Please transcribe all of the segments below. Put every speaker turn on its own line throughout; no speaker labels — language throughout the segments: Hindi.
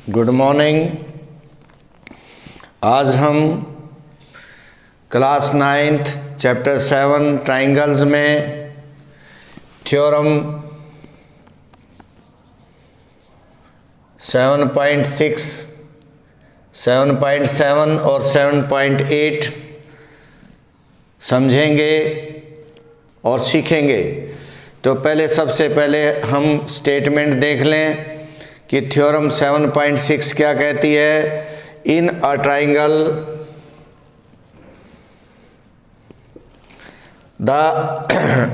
Good morning. आज हम क्लास 9th चैप्टर 7 ट्राइंगल्स में थ्योरम 7.6, 7.7 और 7.8 समझेंगे और सीखेंगे। तो सबसे पहले हम स्टेटमेंट देख लें कि थ्योरम 7.6 क्या कहती है। In a triangle the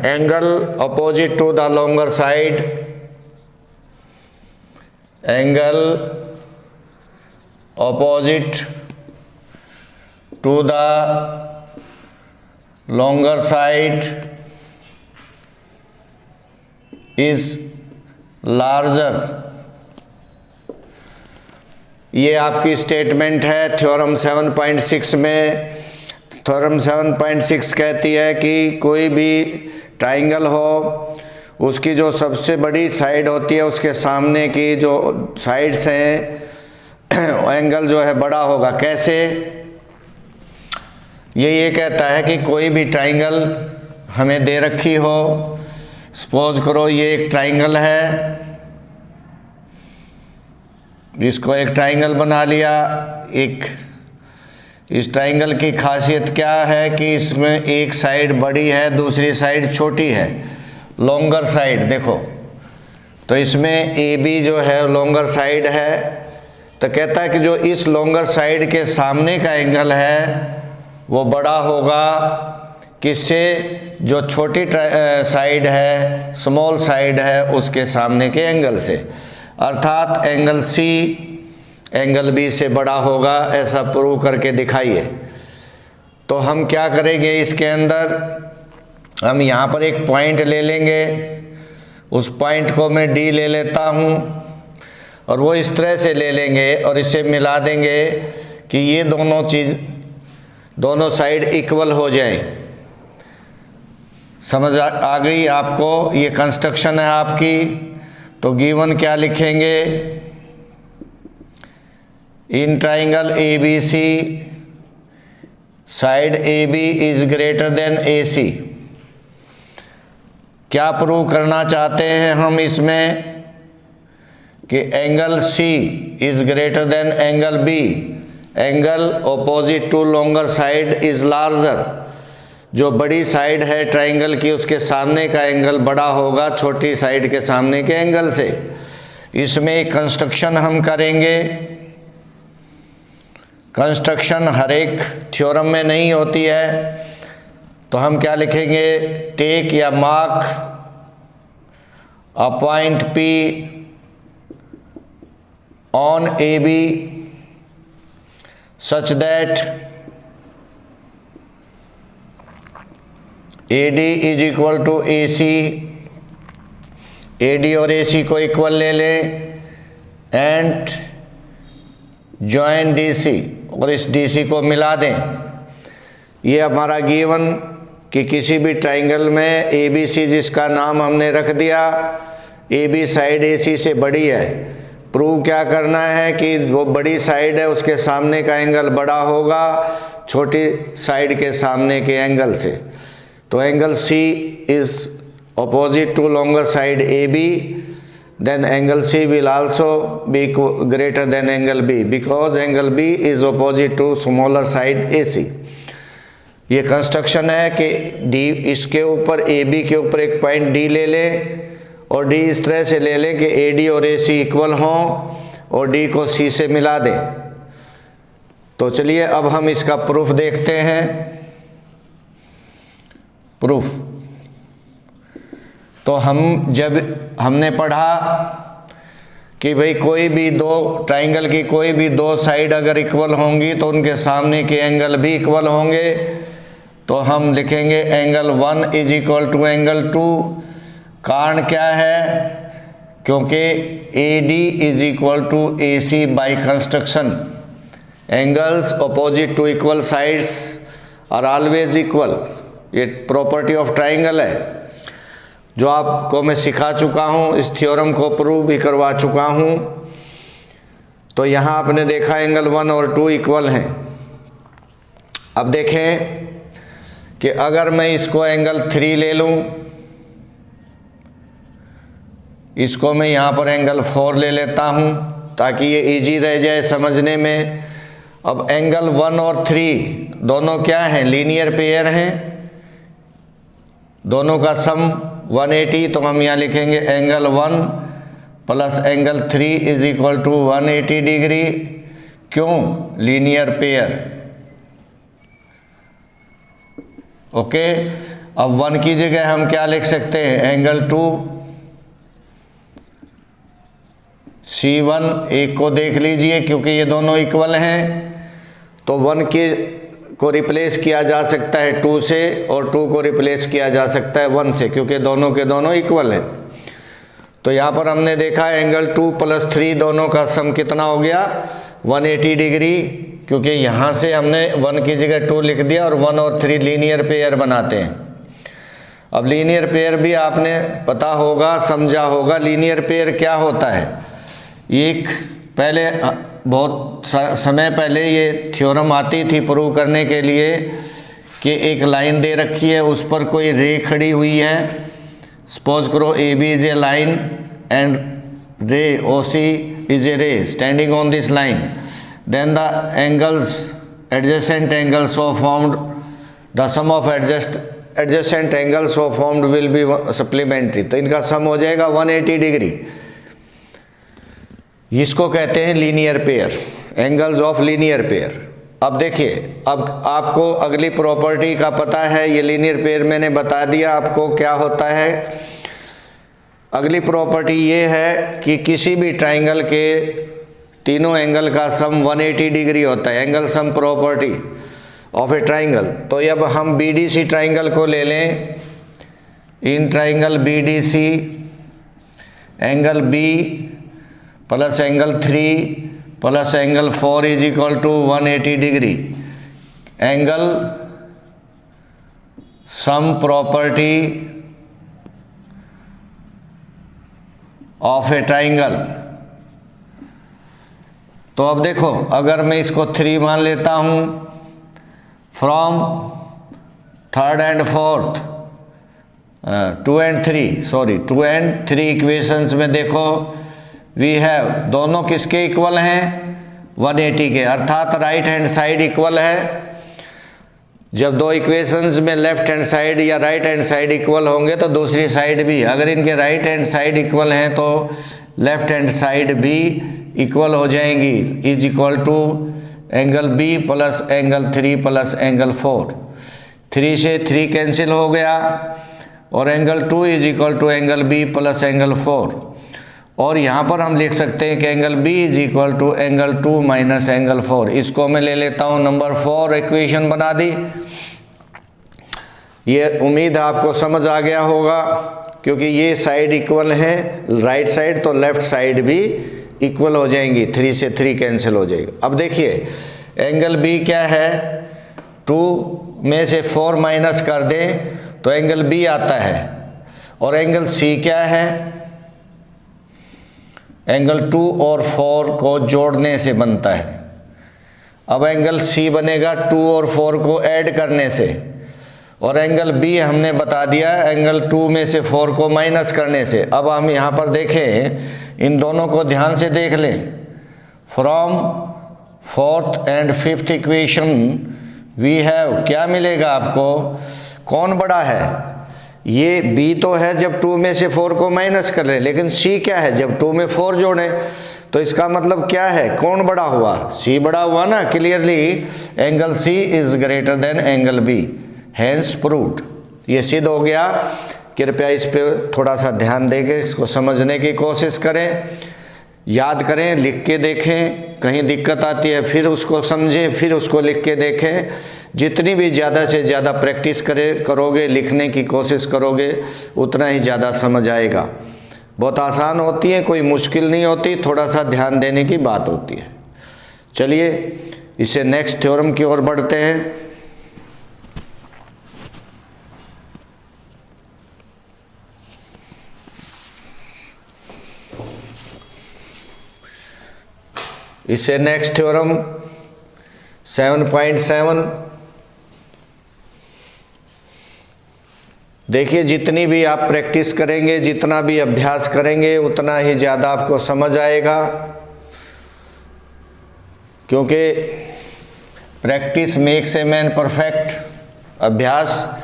angle opposite to the longer side, angle opposite to the longer side is larger. ये आपकी स्टेटमेंट है थ्योरम 7.6 में। थ्योरम 7.6 कहती है कि कोई भी ट्राइंगल हो, उसकी जो सबसे बड़ी साइड होती है उसके सामने की जो साइड्स हैं एंगल जो है बड़ा होगा। कैसे? ये कहता है कि कोई भी ट्राइंगल हमें दे रखी हो, सपोज करो ये एक ट्राइंगल है, इसको एक ट्राइंगल बना लिया। इस ट्राइंगल की खासियत क्या है कि इसमें एक साइड बड़ी है, दूसरी साइड छोटी है, लॉन्गर साइड। देखो तो इसमें ए बी जो है लॉन्गर साइड है, तो कहता है कि जो इस लॉन्गर साइड के सामने का एंगल है वो बड़ा होगा किससे? जो छोटी साइड है, स्मॉल साइड है, उसके सामने के एंगल से। अर्थात एंगल सी एंगल बी से बड़ा होगा, ऐसा प्रूव करके दिखाइए। तो हम क्या करेंगे, इसके अंदर हम यहाँ पर एक पॉइंट ले लेंगे, उस पॉइंट को मैं डी ले लेता हूँ और वो इस तरह से ले लेंगे और इसे मिला देंगे कि ये दोनों साइड इक्वल हो जाएं। समझ आ गई आपको? ये कंस्ट्रक्शन है आपकी। तो गिवन क्या लिखेंगे? In triangle A B C side A B is greater than A C. क्या प्रूव करना चाहते हैं हम इसमें? कि angle C is greater than angle B, angle opposite to longer side is larger. जो बड़ी साइड है ट्राइंगल की उसके सामने का एंगल बड़ा होगा छोटी साइड के सामने के एंगल से। इसमें एक कंस्ट्रक्शन हम करेंगे। कंस्ट्रक्शन हर एक थ्योरम में नहीं होती है, तो हम क्या लिखेंगे? टेक या mark a point P on A B such that AD is equal to AC। AD और AC को इक्वल ले लें एंड जॉइन DC और इस DC को मिला दें। ये हमारा गिवन कि किसी भी ट्राइंगल में ABC जिसका नाम हमने रख दिया, AB साइड AC से बड़ी है। प्रूव क्या करना है कि वो बड़ी साइड है उसके सामने का एंगल बड़ा होगा छोटी साइड के सामने के एंगल से। तो angle C is opposite to longer side AB, then angle C will also be greater than angle B because angle B is opposite to smaller side AC। ये कंस्ट्रक्शन है कि D इसके ऊपर AB के ऊपर एक पॉइंट D ले लें और D इस तरह से ले लें कि AD और AC इक्वल हों और D को C से मिला दें। तो चलिए अब हम इसका प्रूफ देखते हैं। प्रूफ तो जब हमने पढ़ा कि भाई कोई भी दो ट्राइंगल की कोई भी दो साइड अगर इक्वल होंगी तो उनके सामने के एंगल भी इक्वल होंगे। तो हम लिखेंगे angle 1 is equal to angle 2। कारण क्या है? क्योंकि AD is equal to AC by construction. Angles opposite to equal sides are always equal. ये प्रॉपर्टी ऑफ ट्राइंगल है जो आपको मैं सिखा चुका हूँ, इस थ्योरम को प्रूव भी करवा चुका हूँ। तो यहाँ आपने देखा एंगल 1 और 2 इक्वल हैं। अब देखें कि अगर मैं इसको एंगल 3 ले लूँ, इसको मैं यहाँ पर एंगल 4 ले लेता हूँ ताकि ये इजी रह जाए समझने में। अब एंगल 1 और 3 दोनों क्या हैं, लीनियर पेयर हैं, दोनों का सम 180, तो हम यहाँ लिखेंगे angle 1 plus angle 3 is equal to 180 degree. क्यों, लीनियर पेयर। ओके, अब 1 की जगह हम क्या लिख सकते हैं, एंगल 2 C1, एक को देख लीजिए क्योंकि ये दोनों इक्वल हैं, तो 1 को रिप्लेस किया जा सकता है 2 से और 2 को रिप्लेस किया जा सकता है 1 से, क्योंकि दोनों के दोनों इक्वल हैं। तो यहाँ पर हमने देखा एंगल 2 प्लस 3 दोनों का सम कितना हो गया, 180 डिग्री, क्योंकि यहाँ से हमने 1 की जगह 2 लिख दिया और 1 और 3 लीनियर पेयर बनाते हैं। अब लीनियर पेयर भी आपने पता होगा, समझा होगा, लीनियर पेयर क्या होता है। एक पहले बहुत समय पहले ये थ्योरम आती थी प्रूव करने के लिए कि एक लाइन दे रखी है, उस पर कोई रे खड़ी हुई है, सपोज करो A B is a line and ray O C is a ray standing on this line, then the angles adjacent angles of formed, the sum of adjacent angles of formed will be supplementary, तो इनका सम हो जाएगा 180 डिग्री। इसको कहते हैं linear pair, angles of linear pair. अब देखिए, अब आपको अगली प्रॉपर्टी का पता है, ये लीनियर पेयर मैंने बता दिया आपको क्या होता है। अगली प्रॉपर्टी ये है कि किसी भी ट्राइंगल के तीनों एंगल का सम 180 डिग्री होता है, angle sum property of a triangle. तो अब हम BDC ट्राइंगल को ले लें, in triangle BDC angle B plus angle 3 plus angle 4 is equal to 180 degree. Angle sum property of a triangle. तो अब देखो, अगर मैं इसको 3 मान लेता हूं, from third and fourth 2 and 3 equations में देखो वी हैव, दोनों किसके इक्वल हैं, 180 के, अर्थात राइट हैंड साइड इक्वल है। जब दो इक्वेशंस में लेफ्ट हैंड साइड या राइट हैंड साइड इक्वल होंगे तो दूसरी साइड भी, अगर इनके राइट हैंड साइड इक्वल हैं तो लेफ्ट हैंड साइड भी इक्वल हो जाएंगी, is equal to angle B plus angle 3 plus angle 4। 3 से 3 कैंसिल हो गया और angle 2 is equal to angle B plus angle 4। और यहाँ पर हम लिख सकते हैं कि angle B is equal to angle 2 minus angle 4। इसको मैं ले लेता हूँ नंबर 4, इक्वेशन बना दी। ये उम्मीद आपको समझ आ गया होगा, क्योंकि ये साइड इक्वल है राइट साइड, तो लेफ्ट साइड भी इक्वल हो जाएंगी, 3 से 3 कैंसिल हो जाएगा। अब देखिए एंगल B क्या है, 2 में से 4 माइनस कर दें तो एंगल B आता है, और एंगल C क्या है, एंगल 2 और 4 को जोड़ने से बनता है। अब एंगल C बनेगा 2 और 4 को ऐड करने से, और एंगल B हमने बता दिया एंगल 2 में से 4 को माइनस करने से। अब हम यहाँ पर देखें, इन दोनों को ध्यान से देख लें, from 4th and 5th equation we have, क्या मिलेगा आपको, कौन बड़ा है, ये B तो है जब 2 में से 4 को माइनस कर रहे, लेकिन C क्या है जब 2 में 4 जोड़े, तो इसका मतलब क्या है, कौन बड़ा हुआ, C बड़ा हुआ ना। Clearly angle C is greater than angle B, hence proved. ये सिद्ध हो गया। कृपया इस पे थोड़ा सा ध्यान देके इसको समझने की कोशिश करें, याद करें, लिख के देखें, कहीं दिक्कत आती है फिर उसको समझें, फिर उसको लिख के देखें। जितनी भी ज़्यादा से ज़्यादा प्रैक्टिस करोगे, लिखने की कोशिश करोगे, उतना ही ज़्यादा समझ आएगा। बहुत आसान होती है, कोई मुश्किल नहीं होती, थोड़ा सा ध्यान देने की बात होती है। चलिए इसे नेक्स्ट थ्योरम की ओर बढ़ते हैं। इससे नेक्स्ट थ्योरम 7.7। देखिए, जितनी भी आप प्रैक्टिस करेंगे, जितना भी अभ्यास करेंगे, उतना ही ज़्यादा आपको समझ आएगा, क्योंकि practice makes a man perfect. अभ्यास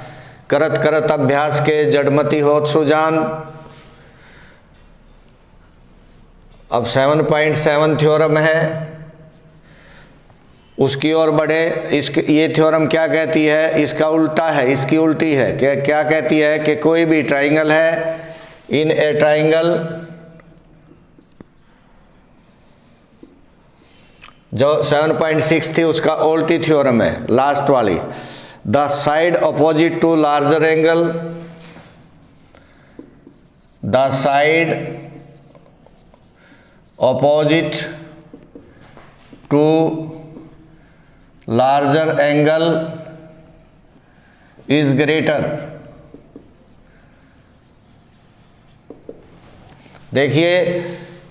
करत करत अभ्यास के जड़मति होत सुजान। अब 7.7 थ्योरम है, उसकी ओर बढ़े। ये थ्योरम क्या कहती है? इसका उल्टा है, इसकी उल्टी है। क्या कहती है कि कोई भी ट्राइंगल है, इन ए ट्राइंगल, जो 7.6 थी उसका उल्टी थ्योरम है, लास्ट वाली। The side opposite to larger angle, the side opposite to larger angle is greater। देखिए,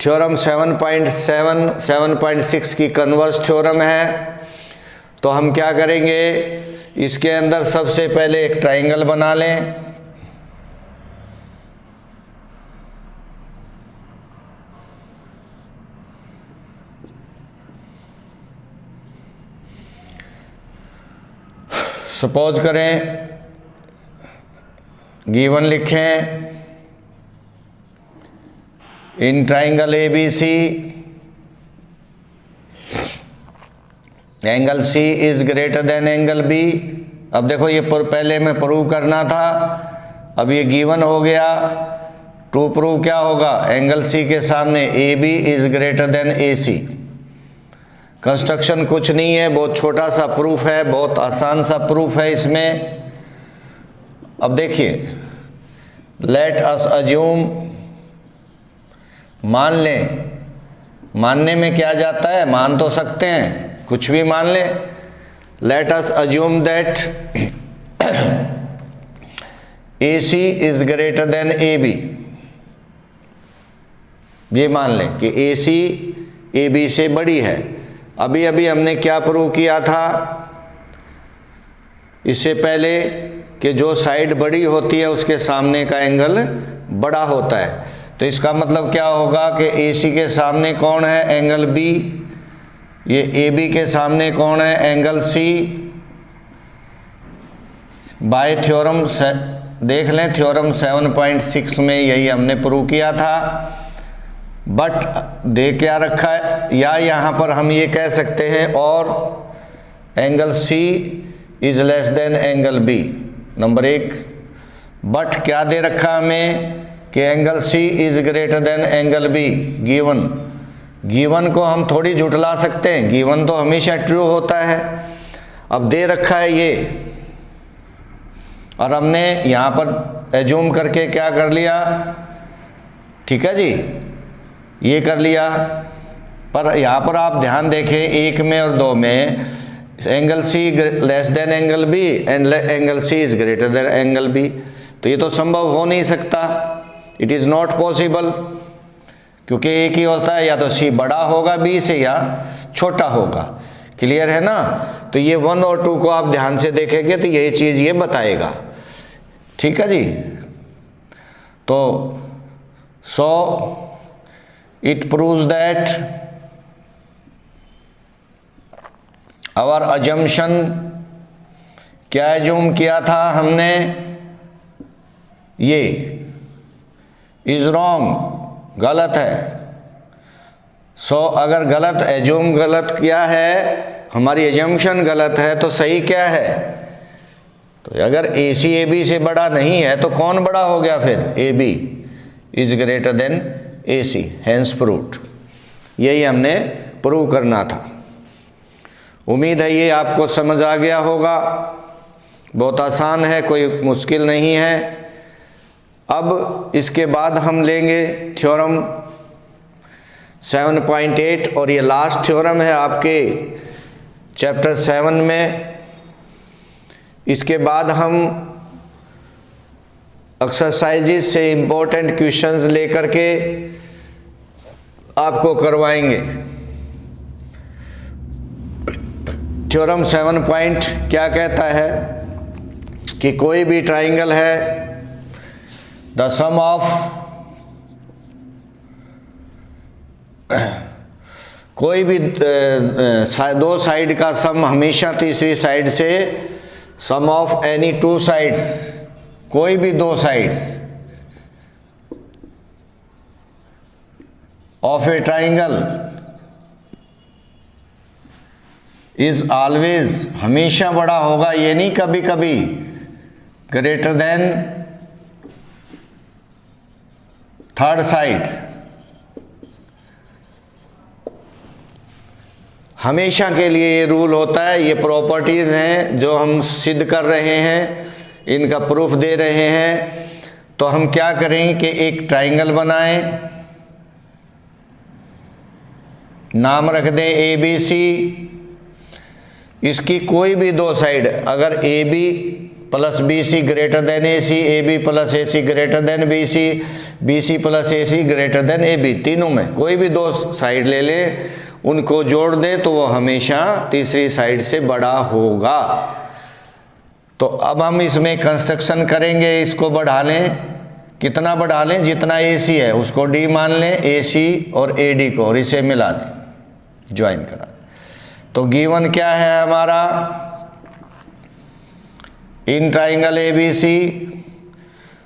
थ्योरम 7.7 7.6 की कन्वर्स थ्योरम है। तो हम क्या करेंगे, इसके अंदर सबसे पहले एक ट्राइंगल बना लें। सपोज करें, गिवन लिखें, in triangle ABC angle C is greater than angle B। अब देखो, ये पहले में प्रूव करना था, अब ये गिवन हो गया। टू प्रूव क्या होगा? एंगल C के सामने AB is greater than AC। Construction कुछ नहीं है, बहुत छोटा सा प्रूफ है, बहुत आसान सा प्रूफ है इसमें। अब देखिए, लेट अस अज्यूम, मान लें। मानने में क्या जाता है? मान तो सकते हैं, कुछ भी मान लें। Let us assume that AC is greater than AB। ये मान लें कि AC AB से बड़ी है। अभी अभी हमने क्या प्रूव किया था इससे पहले, कि जो साइड बड़ी होती है उसके सामने का एंगल बड़ा होता है। तो इसका मतलब क्या होगा कि AC के सामने कौन है? Angle B। ये AB के सामने कौन है? Angle C। बाय थ्योरम देख लें, थ्योरम 7.6 में यही हमने प्रूव किया था। बट दे क्या रखा है, या यहाँ पर हम ये कह सकते हैं, और angle C is less than angle B, number 1। But क्या दे रखा हमें कि angle C is greater than angle B। Given को हम थोड़ी झुठला सकते हैं, गिवन तो हमेशा ट्रू होता है। अब दे रखा है ये, और हमने यहाँ पर एज्यूम करके क्या कर लिया, ठीक है जी, ये कर लिया। पर यहाँ पर आप ध्यान देखें, 1 में और 2 में angle C less than angle B and angle C is greater than angle B। तो ये तो संभव हो नहीं सकता, इट इज़ नॉट पॉसिबल, क्योंकि एक ही होता है, या तो C बड़ा होगा B से या छोटा होगा। क्लियर है ना? तो ये 1 और 2 को आप ध्यान से देखेंगे तो यही चीज़ ये बताएगा। ठीक है जी। तो so it proves that our assumption, क्या एज्यूम किया था हमने, ये इज रॉन्ग, गलत है। सो अगर गलत एज्यूम गलत किया है, हमारी एजम्पशन गलत है, तो सही क्या है? तो अगर AC AB से बड़ा नहीं है तो कौन बड़ा हो गया फिर? AB is greater than AC, hence proved. यही हमने प्रूव करना था। उम्मीद है ये आपको समझ आ गया होगा। बहुत आसान है, कोई मुश्किल नहीं है। अब इसके बाद हम लेंगे थ्योरम 7.8, और ये लास्ट थ्योरम है आपके चैप्टर 7 में। इसके बाद हम एक्सरसाइजेस से इम्पोर्टेंट क्वेश्चंस लेकर के आपको करवाएंगे। थ्योरम 7 पॉइंट क्या कहता है कि कोई भी ट्राइंगल है, द सम ऑफ कोई भी दो साइड का सम हमेशा तीसरी साइड से, सम ऑफ एनी टू साइड्स, कोई भी दो sides of a triangle is always, हमेशा बड़ा होगा, ये नहीं कभी कभी, ग्रेटर देन थर्ड साइड, हमेशा के लिए ये रूल होता है। ये प्रॉपर्टीज हैं जो हम सिद्ध कर रहे हैं, इनका प्रूफ दे रहे हैं। तो हम क्या करें कि एक ट्राइंगल बनाएं, नाम रख दें ए बी सी। इसकी कोई भी दो साइड, अगर A B plus B C greater than A C, A B plus A C greater than B C, B C plus A C greater than A B, तीनों में कोई भी दो साइड ले ले, उनको जोड़ दे तो वो हमेशा तीसरी साइड से बड़ा होगा। तो अब हम इसमें कंस्ट्रक्शन करेंगे, इसको बढ़ा लें, कितना बढ़ा लें, जितना ए सी है उसको डी मान लें, ए सी और ए डी को, और इसे मिला दें, ज्वाइन करा दें। तो गिवन क्या है हमारा, in triangle A B C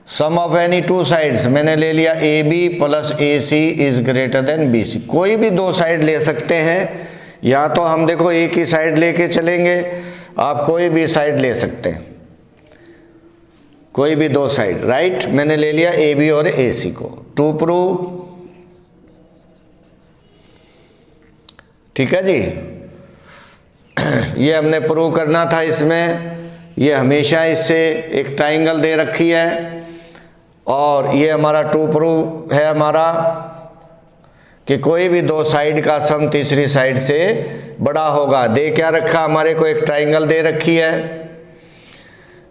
sum of any two sides, मैंने ले लिया A B plus A C is greater than B C. कोई भी दो साइड ले सकते हैं, या तो हम देखो एक ही साइड लेके चलेंगे, आप कोई भी साइड ले सकते हैं, कोई भी दो साइड, राइट। मैंने ले लिया ए बी और ए सी को, टू प्रूव, ठीक है जी। ये हमने प्रूव करना था इसमें। ये हमेशा इससे एक ट्राइंगल दे रखी है, और ये हमारा टू प्रूव है हमारा कि कोई भी दो साइड का सम तीसरी साइड से बड़ा होगा। दे क्या रखा हमारे को, एक ट्राइंगल दे रखी है,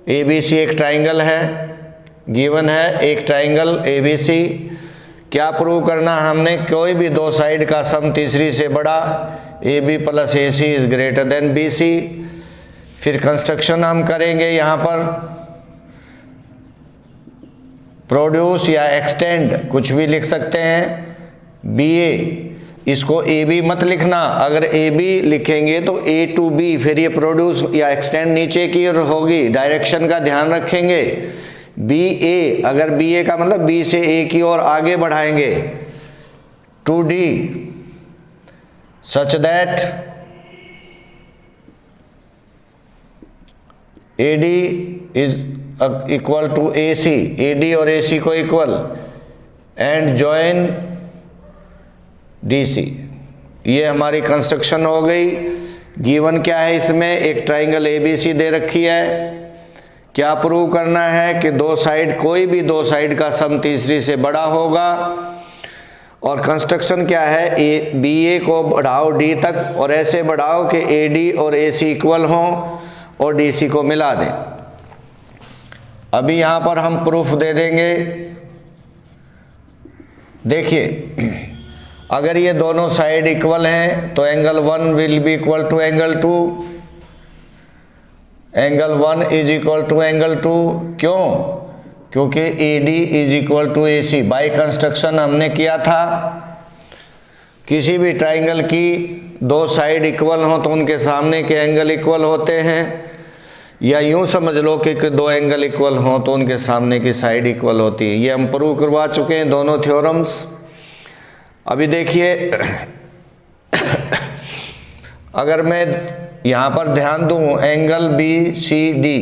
ए बी सी एक ट्राइंगल है, गिवन है एक ट्राइंगल ए बी सी। क्या प्रूव करना हमने, कोई भी दो साइड का सम तीसरी से बड़ा, A B plus A C is greater than B C. फिर कंस्ट्रक्शन हम करेंगे, यहाँ पर प्रोड्यूस या एक्सटेंड कुछ भी लिख सकते हैं, बी ए, इसको ए बी मत लिखना, अगर ए बी लिखेंगे तो ए टू बी, फिर ये प्रोड्यूस या एक्सटेंड नीचे की ओर होगी, डायरेक्शन का ध्यान रखेंगे। बी ए, अगर बी ए का मतलब बी से ए की ओर आगे बढ़ाएंगे, to D such that A D is equal to A C, A D और ए सी को equal, and join D C. ये हमारी कंस्ट्रक्शन हो गई। गिवन क्या है इसमें, एक ट्राइंगल ए बी सी दे रखी है। क्या प्रूव करना है कि दो साइड, कोई भी दो साइड का सम तीसरी से बड़ा होगा। और कंस्ट्रक्शन क्या है, ए बी ए को बढ़ाओ डी तक, और ऐसे बढ़ाओ कि ए डी और ए सी इक्वल हों, और डी सी को मिला दें। अभी यहाँ पर हम प्रूफ दे देंगे। देखिए, अगर ये दोनों साइड इक्वल हैं तो angle 1 will be equal to angle 2, angle 1 is equal to angle 2। क्यों? क्योंकि A D is equal to A C. By construction हमने किया था, किसी भी ट्राइंगल की दो साइड इक्वल हों तो उनके सामने के एंगल इक्वल होते हैं, या यूं समझ लो कि दो एंगल इक्वल हों तो उनके सामने की साइड इक्वल होती है। ये हम प्रूव करवा चुके हैं दोनों थ्योरम्स। अभी देखिए, अगर मैं यहाँ पर ध्यान दूं, एंगल बी सी डी,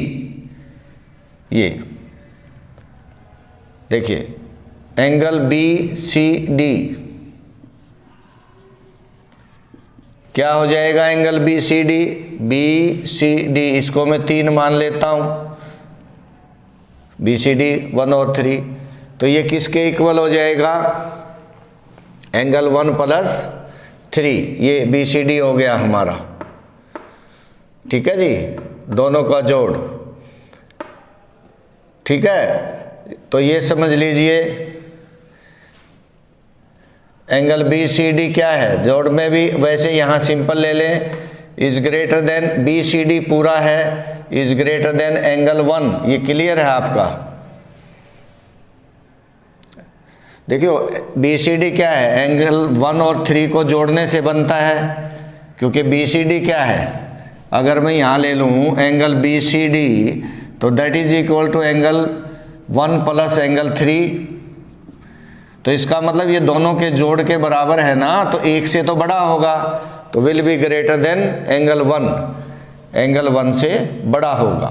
ये देखिए एंगल बी सी डी क्या हो जाएगा, angle B C D, B C D इसको मैं 3 मान लेता हूँ, बी सी डी 1 और 3, तो ये किसके इक्वल हो जाएगा, एंगल 1 प्लस 3, ये बी सी डी हो गया हमारा। ठीक है जी, दोनों का जोड़। ठीक है, तो ये समझ लीजिए एंगल बी सी डी क्या है, जोड़ में भी वैसे यहाँ सिंपल ले लें, is greater than, B C D पूरा है इज ग्रेटर देन एंगल 1। ये क्लियर है आपका? देखियो बी सी डी क्या है, एंगल 1 और 3 को जोड़ने से बनता है, क्योंकि बी सी डी क्या है, अगर मैं यहाँ ले लूँ एंगल बी सी डी तो that is equal to angle 1 plus angle 3। तो इसका मतलब ये दोनों के जोड़ के बराबर है ना, तो एक से तो बड़ा होगा, तो will be greater than angle 1, angle 1 से बड़ा होगा।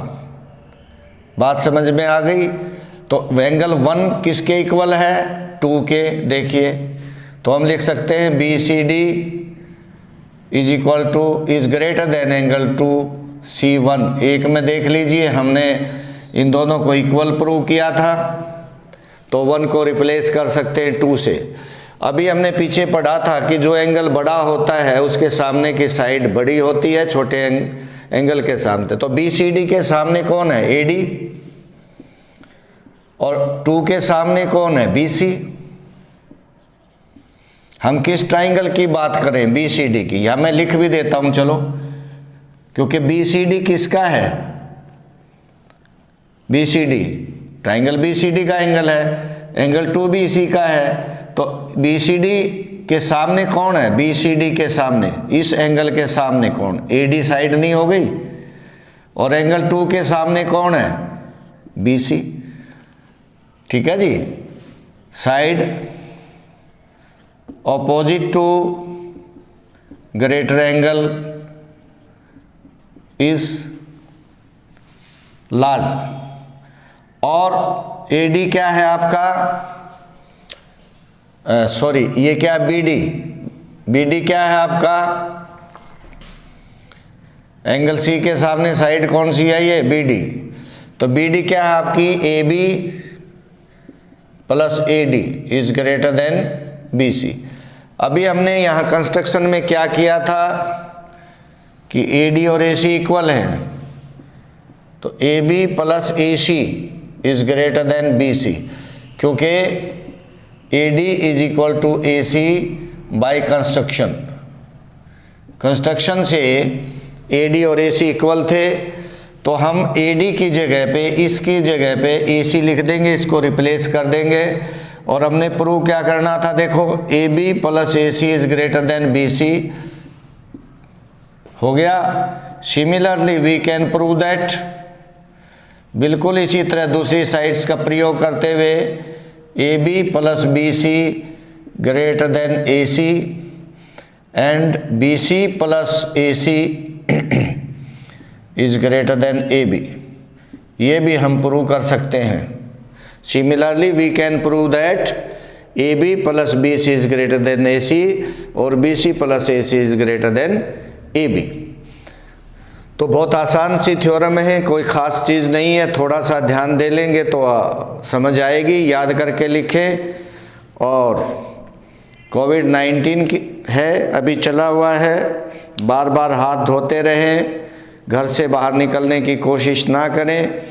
बात समझ में आ गई? तो एंगल 1 किसके इक्वल है, 2 के। देखिए तो हम लिख सकते हैं B C D is equal to is greater than angle 2C1। एक में देख लीजिए हमने इन दोनों को इक्वल प्रूव किया था, तो 1 को रिप्लेस कर सकते हैं 2 से। अभी हमने पीछे पढ़ा था कि जो एंगल बड़ा होता है उसके सामने की साइड बड़ी होती है छोटे एंगल के सामने। तो बी सी डी के सामने कौन है, ए डी, और 2 के सामने कौन है, बी सी। हम किस ट्राइंगल की बात करें, बी सी डी की। या मैं लिख भी देता हूं चलो, क्योंकि बी सी डी किसका है, B C D triangle B C D का एंगल है, एंगल 2BC का है। तो बी सी डी के सामने कौन है, बी सी डी के सामने, इस एंगल के सामने कौन, ए डी साइड नहीं हो गई, और एंगल 2 के सामने कौन है, बी सी। ठीक है जी, side opposite to greater angle is large. और AD क्या है आपका, सॉरी ये क्या है, BD क्या है आपका, एंगल C के सामने साइड कौन सी है, ये BD। तो BD क्या है आपकी, AB plus AD is greater than BC। अभी हमने यहाँ कंस्ट्रक्शन में क्या किया था कि AD और AC इक्वल हैं, तो AB plus AC is greater than BC, क्योंकि AD is equal to AC by construction. Construction से AD और AC इक्वल थे, तो हम AD की जगह पे, इसकी जगह पे AC लिख देंगे, इसको रिप्लेस कर देंगे। और हमने प्रूव क्या करना था, देखो AB plus AC is greater than BC हो गया। Similarly we can prove that, बिल्कुल इसी तरह दूसरी साइड्स का प्रयोग करते हुए AB plus BC greater than AC and BC plus AC is greater than AB, ये भी हम प्रूव कर सकते हैं। Similarly we can prove that AB plus BC is greater than AC और BC plus AC is greater than AB। तो बहुत आसान सी थ्योरम है, कोई ख़ास चीज़ नहीं है, थोड़ा सा ध्यान दे लेंगे तो समझ आएगी। याद करके लिखें। और कोविड-19 की है अभी चला हुआ है, बार बार हाथ धोते रहें, घर से बाहर निकलने की कोशिश ना करें,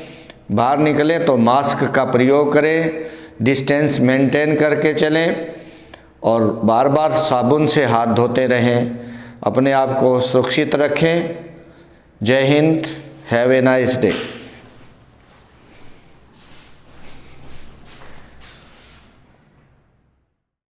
बाहर निकलें तो मास्क का प्रयोग करें, डिस्टेंस मेंटेन करके चलें और बार बार साबुन से हाथ धोते रहें। अपने आप को सुरक्षित रखें। जय Hind, have a nice day.